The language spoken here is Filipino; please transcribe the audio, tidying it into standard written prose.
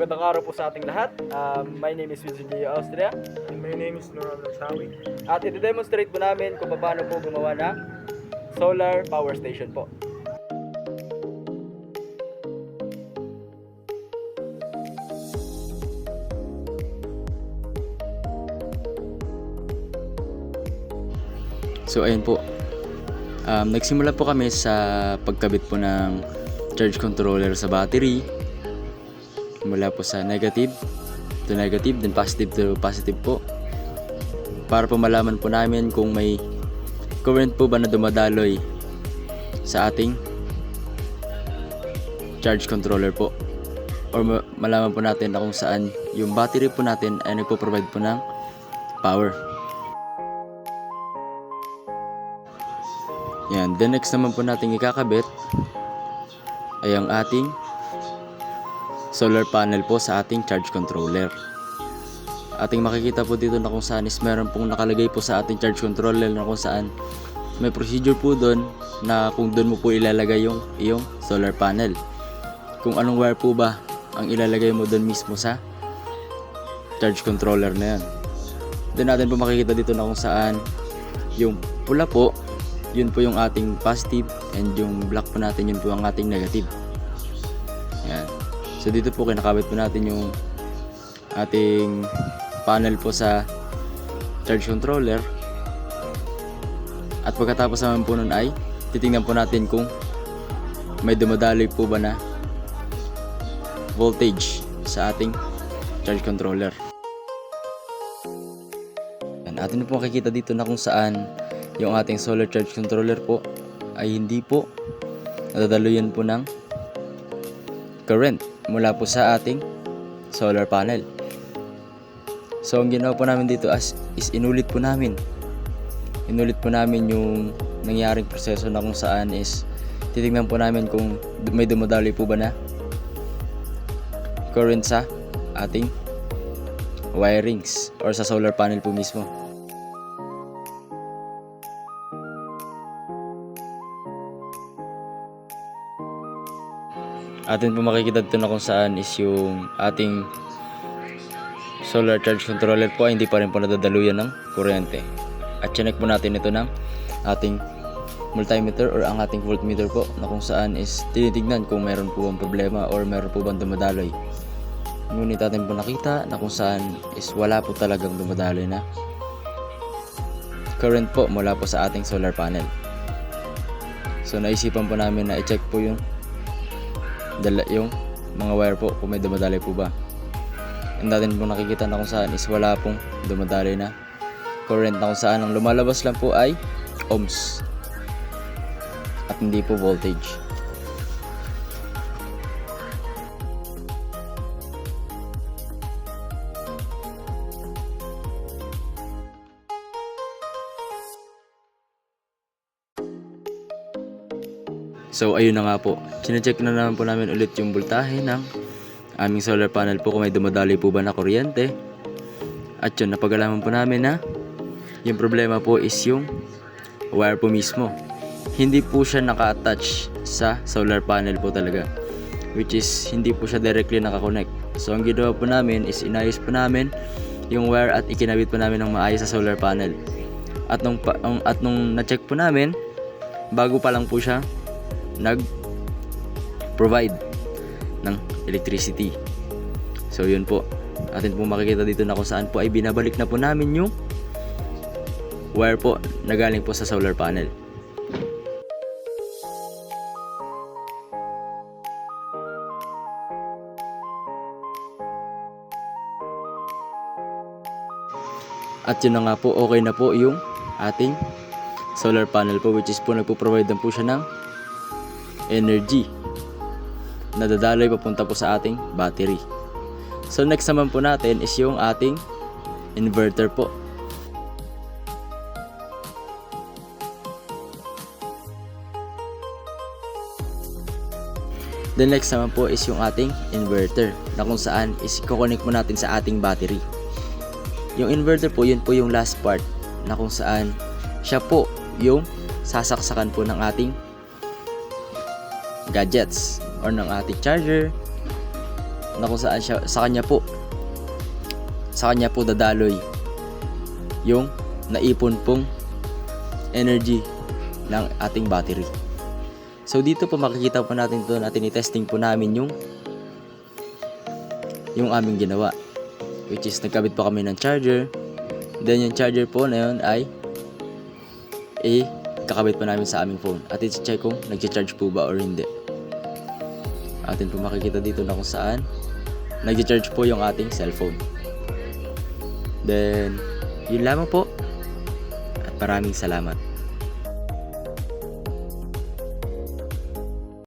Magandang araw po sa ating lahat. My name is Wilson J. Austria. And my name is Noram Nasawi. At i-demonstrate po namin kung paano po gumawa ng solar power station po. So ayun po, nagsimula po kami sa pagkabit po ng charge controller sa battery. Mula po sa negative to negative, then positive to positive po. Para po malaman po namin kung may current po ba na dumadaloy sa ating charge controller po. Or malaman po natin na kung saan yung battery po natin ay nagpo-provide po ng power. Yan, the next naman po natin ikakabit ay ang ating solar panel po sa ating charge controller. Ating makikita po dito na kung saan is meron pong nakalagay po sa ating charge controller na kung saan may procedure po doon na kung doon mo po ilalagay yung iyong solar panel. Kung anong wire po ba ang ilalagay mo doon mismo sa charge controller na yan. Then natin po makikita dito na kung saan yung pula po, yun po yung ating positive, and yung black po natin, yun po ang ating negative. Yan. So dito po kinakabit po natin yung ating panel po sa charge controller. At pagkatapos naman po nun ay titingnan po natin kung may dumadaloy po ba na voltage sa ating charge controller. Yan. Atin po makikita dito na kung saan yung ating solar charge controller po ay hindi po nadadaluyan po ng current mula po sa ating solar panel. So ang ginawa po namin dito is inulit po namin yung nangyaring proseso na kung saan is titingnan po namin kung may dumadaloy po ba na current sa ating wirings or sa solar panel po mismo. Atin po makikita dito na kung saan is yung ating solar charge controller po ay hindi pa rin po nadadaluyan ng kuryente. At chinek po natin ito ng ating multimeter or ang ating voltmeter po na kung saan is tinitignan kung meron po bang problema or meron po bang dumadaloy. Ngunit atin po nakita na kung saan is wala po talagang dumadaloy na current po mula po sa ating solar panel. So naisipan po namin na i-check po yung mga wire po kung may dumadaloy po ba. And natin po nakikita na kung saan is wala pong dumadaloy na current, na kung saan ang lumalabas lang po ay ohms at hindi po voltage. So ayun na nga po, sinecheck na naman po namin ulit yung voltahe ng aming solar panel po kung may dumadaloy po ba na kuryente. At yun, napag-alaman po namin na yung problema po is yung wire po mismo. Hindi po siya naka-attach sa solar panel po talaga, which is hindi po siya directly nakakonect. So ang ginawa po namin is inayos po namin yung wire at ikinabit po namin ng maayos sa solar panel. At nung na-check po namin, bago pa lang po siya nag-provide ng electricity. So yun po, atin po makikita dito na kung saan po ay binabalik na po namin yung wire po na galing po sa solar panel. At yun na nga po, okay na po yung ating solar panel po, which is po nagpo-provide na po siya ng energy na dadaloy papunta po sa ating battery. So next naman po natin is yung ating inverter po. The next naman po is yung ating inverter na kung saan is i-connect mo natin sa ating battery. Yung inverter po, yun po yung last part na kung saan siya po yung sasaksakan po ng ating gadgets or ng ating charger, na kung saan sa kanya po dadaloy yung naipon pong energy ng ating battery. So dito po makikita po natin ito, natin i-testing po namin yung aming ginawa, which is nagkabit po kami ng charger. Then yung charger po na yun ay kakabit po namin sa aming phone at i-check kung nag-charge po ba or hindi. Atin po makikita dito na kung saan nag-charge po yung ating cellphone. Then yun lamang po at maraming salamat.